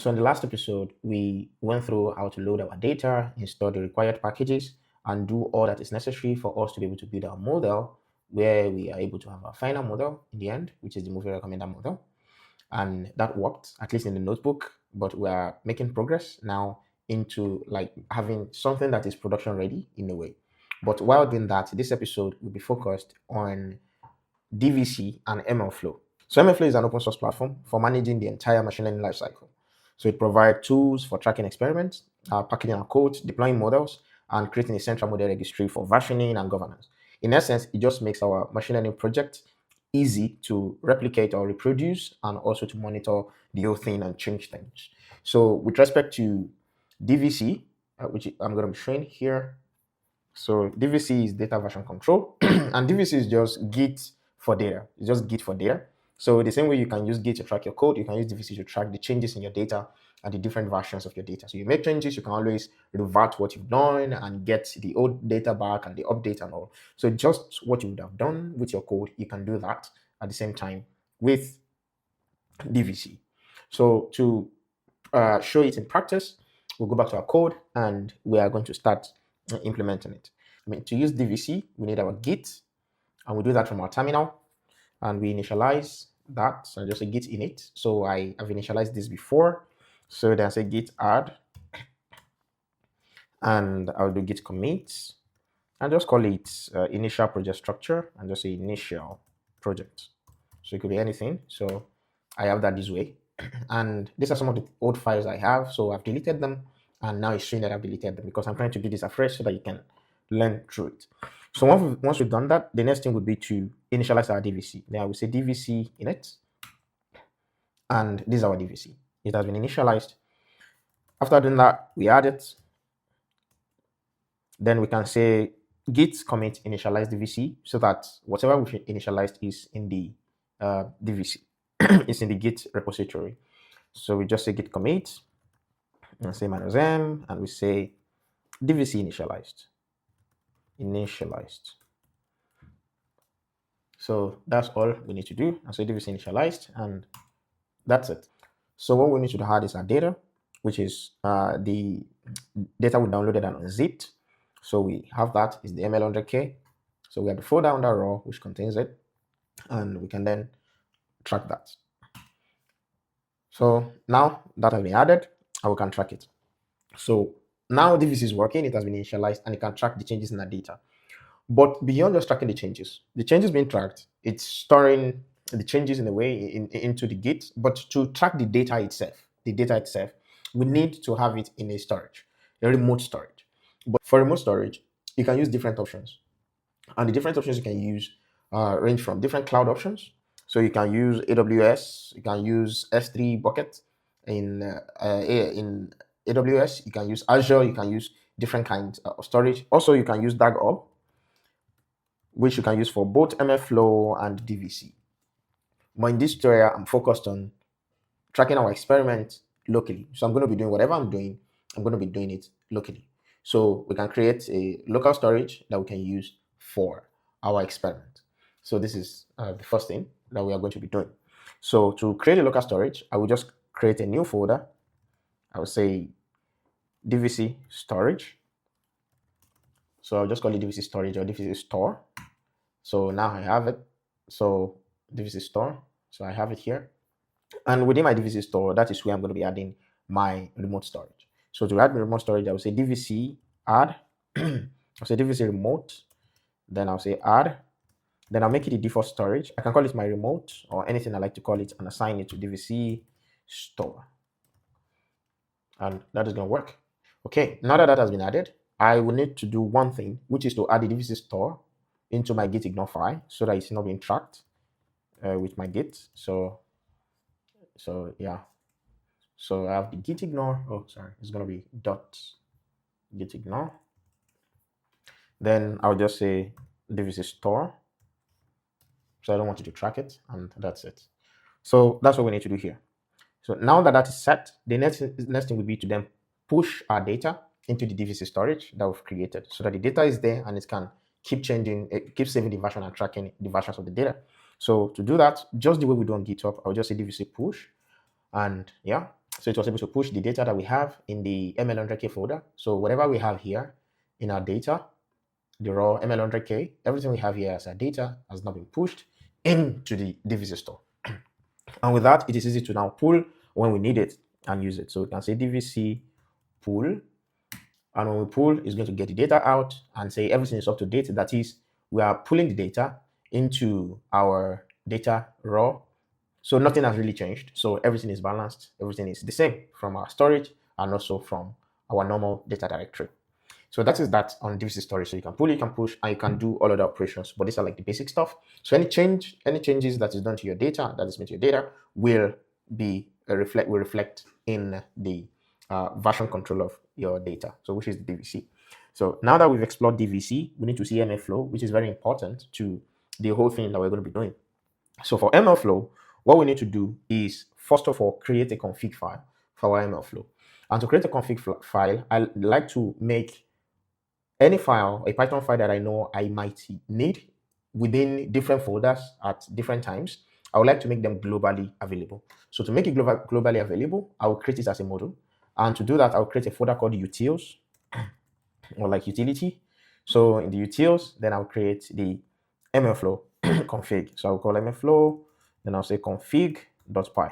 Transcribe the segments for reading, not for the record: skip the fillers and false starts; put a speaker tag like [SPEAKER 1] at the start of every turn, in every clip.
[SPEAKER 1] So in the last episode, we went through how to load our data, install the required packages, and do all that is necessary for us to be able to build our model where we are able to have our final model in the end, which is the movie recommender model. And that worked, at least in the notebook, but we are making progress now into like having something that is production ready in a way. But while doing that, this episode will be focused on DVC and MLflow. So MLflow is an open source platform for managing the entire machine learning lifecycle. So it provides tools for tracking experiments, packaging our code, deploying models, and creating a central model registry for versioning and governance. In essence, it just makes our machine learning project easy to replicate or reproduce, and also to monitor the whole thing and change things. So with respect to DVC, which I'm going to be showing here. So DVC is data version control, and DVC is just Git for data. It's just Git for data. So the same way you can use Git to track your code, you can use DVC to track the changes in your data and the different versions of your data. So you make changes, you can always revert what you've done and get the old data back and the update and all. So just what you would have done with your code, you can do that at the same time with DVC. So to show it in practice, we'll go back to our code and we are going to start implementing it. To use DVC, we need our Git, and we do that from our terminal, and we initialize that. So I just say git init. So I have initialized this before. So then I say git add, and I'll do git commit, and just call it initial project structure, and just say initial project. So it could be anything. So I have that this way. And these are some of the old files I have. So I've deleted them, and now it's showing that I've deleted them because I'm trying to do this afresh so that you can learn through it. So once we've done that, the next thing would be to initialize our DVC. Then I will say DVC init, and this is our DVC. It has been initialized. After doing that, we add it. Then we can say git commit initialize DVC, so that whatever we initialized is in the DVC. It's in the Git repository. So we just say git commit and say -m, and we say DVC initialized. So that's all we need to do. And so DVC initialized, and that's it. So what we need to add is our data, which is the data we downloaded and unzipped. So we have that is the ML100K. So we have the folder under raw, which contains it, and we can then track that. So now that has been added, and we can track it. So now DVC is working, it has been initialized, and it can track the changes in that data. But beyond just tracking the changes being tracked, it's storing the changes in a way into the Git. But to track the data itself, we need to have it in a storage, a remote storage. But for remote storage, you can use different options. And the different options you can use range from different cloud options. So you can use AWS, you can use S3 bucket in AWS, you can use Azure, you can use different kinds of storage. Also, you can use DAG-Hub, which you can use for both MLflow and DVC. But in this tutorial, I'm focused on tracking our experiment locally. So I'm going to be doing whatever I'm doing, I'm going to be doing it locally. So we can create a local storage that we can use for our experiment. So this is the first thing that we are going to be doing. So to create a local storage, I will just create a new folder. I will say DVC storage. So I'll just call it DVC storage or DVC store. So now I have it. So DVC store. So I have it here. And within my DVC store, that is where I'm going to be adding my remote storage. So to add my remote storage, I will say DVC add. I'll say DVC remote. Then I'll say add. Then I'll make it the default storage. I can call it my remote or anything I like to call it, and assign it to DVC store. And that is going to work. Okay, now that has been added, I will need to do one thing, which is to add the DVC store into my git ignore file so that it's not being tracked with my git. So yeah. So I have the git ignore. Oh, sorry, it's going to be .git ignore. Then I'll just say DVC store. So I don't want you to track it, and that's it. So that's what we need to do here. So now that that is set, the next thing will be to then push our data into the DVC storage that we've created, so that the data is there and it can keep changing, it keeps saving the version and tracking the versions of the data. So to do that, just the way we do on GitHub, I'll just say DVC push, and yeah, So it was able to push the data that we have in the ML100K folder. So whatever we have here in our data, the raw ML100K, everything we have here as our data has now been pushed into the DVC store. And with that, it is easy to now pull when we need it and use it. So we can say DVC pull. And when we pull, it's going to get the data out and say everything is up to date. That is, we are pulling the data into our data raw. So nothing has really changed. So everything is balanced. Everything is the same from our storage and also from our normal data directory. So that is that on DVC storage. So you can pull, you can push, and you can do all of the operations. But these are like the basic stuff. So any changes that is done to your data, that is made to your data, will reflect in the version control of your data. So which is the DVC. So now that we've explored DVC, we need to see MLflow, which is very important to the whole thing that we're going to be doing. So for MLflow, what we need to do is, first of all, create a config file for our MLflow. And to create a config file, I like to make any file, a Python file that I know I might need within different folders at different times. I would like to make them globally available. So to make it globally available, I will create it as a module. And to do that, I'll create a folder called utils, or like utility. So in the utils, then I'll create the MLflow config. So I'll call MLflow, then I'll say config.py.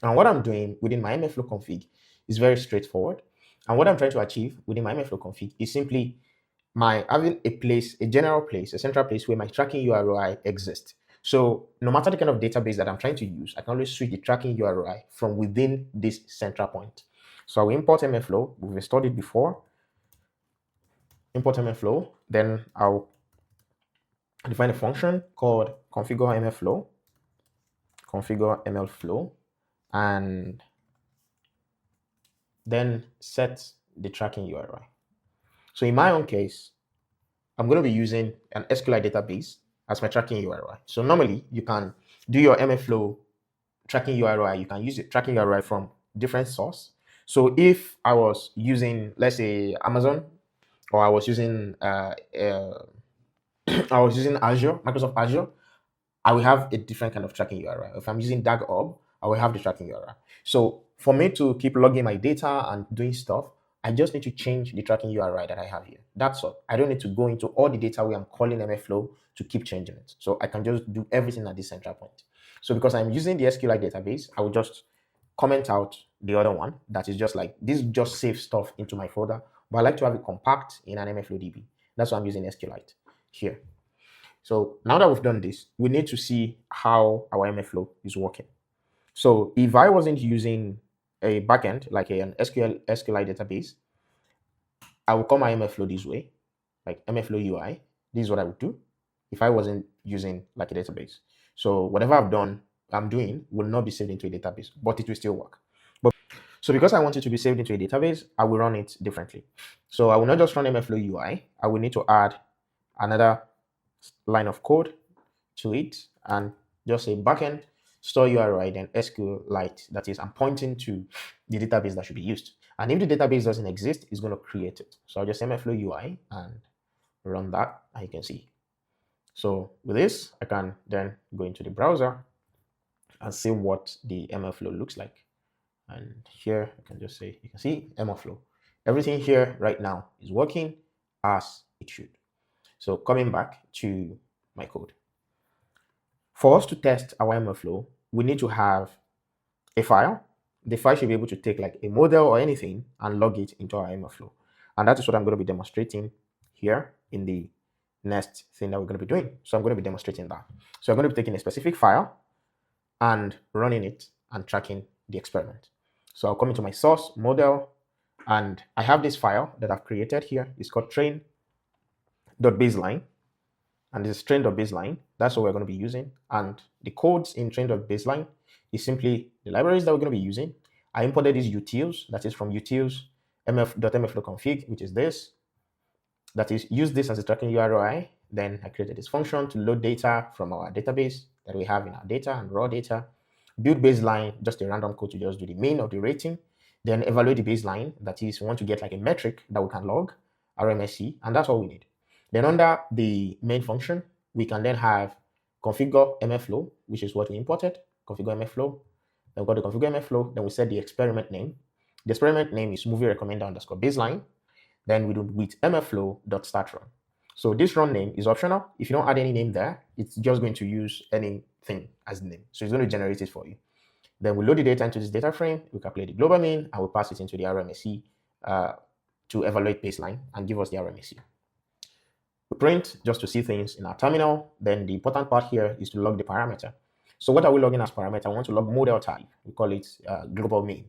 [SPEAKER 1] And what I'm doing within my MLflow config is very straightforward. And what I'm trying to achieve within my MLflow config is simply my having a place, a general place, a central place where my tracking URI exists. So no matter the kind of database that I'm trying to use, I can always switch the tracking URI from within this central point. So I will import MLflow. We've installed it before. Import MLflow. Then I'll define a function called configure MLflow, and then set the tracking URI. So in my own case, I'm going to be using an SQLite database as my tracking URI. So normally you can do your MLflow tracking URI. You can use the tracking URI from different source. So if I was using, let's say, Amazon, or I was using Azure, Microsoft Azure, I will have a different kind of tracking URI. If I'm using DAGHub, I will have the tracking URI. So for me to keep logging my data and doing stuff, I just need to change the tracking URI that I have here. That's all. I don't need to go into all the data where I'm calling MLflow to keep changing it. So I can just do everything at this central point. So because I'm using the SQLite database, I will just comment out the other one. That is just like, this just saves stuff into my folder, but I like to have it compact in an MLflow DB. That's why I'm using SQLite here. So now that we've done this, we need to see how our MLflow is working. So if I wasn't using a backend, like an SQLite database, I would call my MLflow this way, like MLflow UI. This is what I would do if I wasn't using like a database. So whatever I'm doing will not be saved into a database, but it will still work. So because I want it to be saved into a database, I will run it differently. So I will not just run MLflow UI. I will need to add another line of code to it and just say backend store URI, then SQLite. That is, I'm pointing to the database that should be used. And if the database doesn't exist, it's going to create it. So I'll just MLflow UI and run that, and you can see. So with this, I can then go into the browser and see what the MLflow looks like. And here I can just say, you can see MLflow. Everything here right now is working as it should. So coming back to my code. For us to test our MLflow, we need to have a file. The file should be able to take like a model or anything and log it into our MLflow. And that is what I'm going to be demonstrating here in the next thing that we're going to be doing. So I'm going to be demonstrating that. So I'm going to be taking a specific file and running it and tracking the experiment. So I'll come into my source model, and I have this file that I've created here. It's called train.baseline. And this is train.baseline. That's what we're going to be using. And the codes in train.baseline is simply the libraries that we're going to be using. I imported these utils, that is from utils mf.mlflow config, which is this. That is, use this as a tracking URI. Then I created this function to load data from our database that we have in our data and raw data. Build baseline, just a random code to just do the mean of the rating. Then evaluate the baseline. That is, we want to get like a metric that we can log, RMSE, and that's all we need. Then under the main function, we can then have configure MLflow, which is what we imported, configure MLflow. Then we got the configure MLflow. Then we set the experiment name. The experiment name is movie recommender underscore baseline. Then we do with MLflow.startRun. So this run name is optional. If you don't add any name there, it's just going to use anything as the name. So it's going to generate it for you. Then we load the data into this data frame. We calculate the global mean and we pass it into the RMSE to evaluate baseline and give us the RMSE. We print just to see things in our terminal. Then the important part here is to log the parameter. So what are we logging as parameter? I want to log model type. We call it global mean.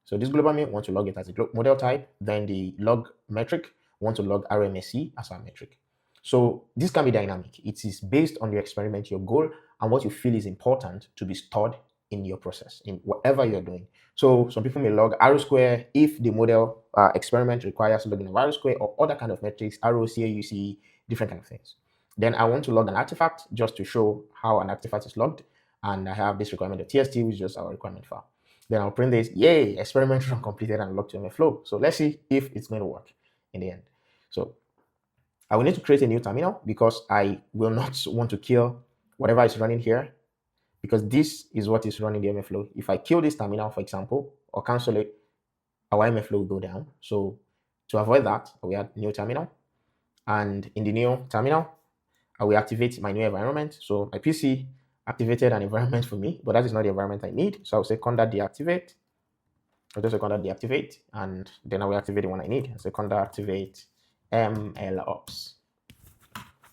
[SPEAKER 1] So this global mean, we want to log it as a model type. Then the log metric, we want to log RMSE as our metric. So this can be dynamic. It is based on your experiment, your goal, and what you feel is important to be stored in your process, in whatever you're doing. So some people may log arrow square if the model experiment requires logging of arrow square or other kind of metrics, arrow, CAUC, different kind of things. Then I want to log an artifact just to show how an artifact is logged. And I have this requirement of TST, which is just our requirement file. Then I'll print this, yay, experiment run completed and logged to MLflow. So let's see if it's going to work in the end. So I will need to create a new terminal because I will not want to kill whatever is running here, because this is what is running the MLflow. If I kill this terminal, for example, or cancel it, our MLflow will go down. So to avoid that, I will add new terminal. And in the new terminal, I will activate my new environment. So my PC activated an environment for me, but that is not the environment I need. So I'll say conda deactivate. I'll just say conda deactivate, and then I will activate the one I need. I'll say conda activate MLOps.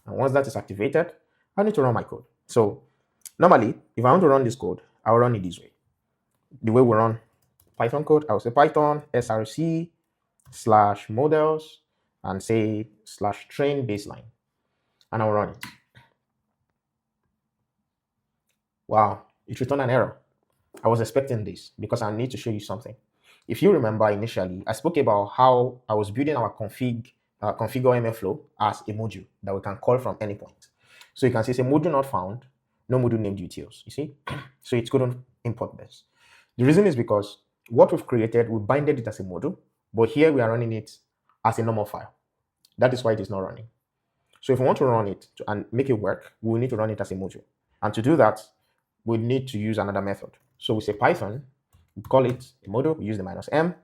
[SPEAKER 1] And once that is activated, I need to run my code. So normally, if I want to run this code, I'll run it this way. The way we run Python code, I'll say Python src /models and say /train baseline, and I'll run it. Wow, it returned an error. I was expecting this because I need to show you something. If you remember initially, I spoke about how I was building our configure MLflow as a module that we can call from any point. So you can see it's a module not found, no module named utils, you see? So it couldn't import this. The reason is because what we've created, we binded it as a module, but here we are running it as a normal file. That is why it is not running. So if we want to run it and make it work, we will need to run it as a module. And to do that, we need to use another method. So we say Python, we call it a module, we use the -m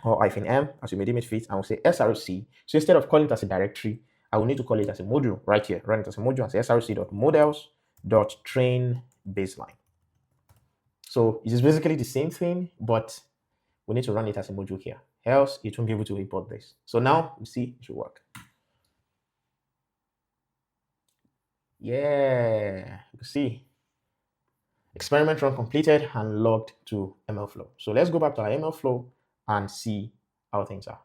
[SPEAKER 1] or -m as you may deem it fit, and we say src. So instead of calling it as a directory, I will need to call it as a module right here. Run it as a module and say src.models.train baseline. So it is basically the same thing, but we need to run it as a module here. Else it won't be able to import this. So now you see it should work. Yeah, you can see experiment run completed and logged to MLflow. So let's go back to our MLflow and see how things are.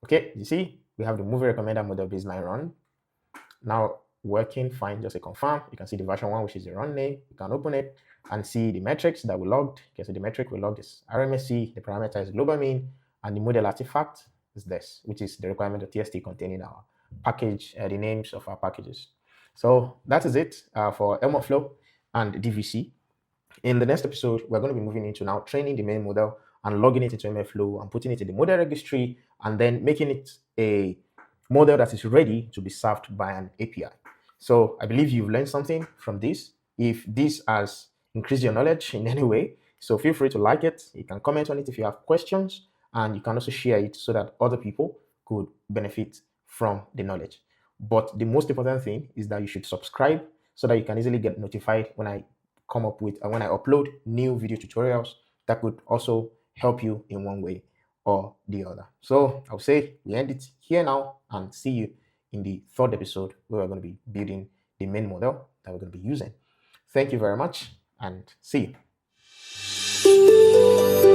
[SPEAKER 1] Okay, you see, we have the movie recommender model baseline run. Now working fine, just a confirm. You can see the version 1, which is the run name. You can open it and see the metrics that we logged. You can see the metric we logged is RMSE, the parameter is global mean, and the model artifact is this, which is the requirement of TST containing our package, the names of our packages. So that is it for MLflow and DVC. In the next episode, we're going to be moving into now training the main model and logging it into MLflow and putting it in the model registry and then making it a model that is ready to be served by an API. So I believe you've learned something from this. If this has increased your knowledge in any way, so feel free to like it. You can comment on it if you have questions, and you can also share it so that other people could benefit from the knowledge. But the most important thing is that you should subscribe so that you can easily get notified when I come up with and when I upload new video tutorials that could also help you in one way or the other. So I'll say we end it here now and see you in the third episode where we're going to be building the main model that we're going to be using. Thank you very much and see you.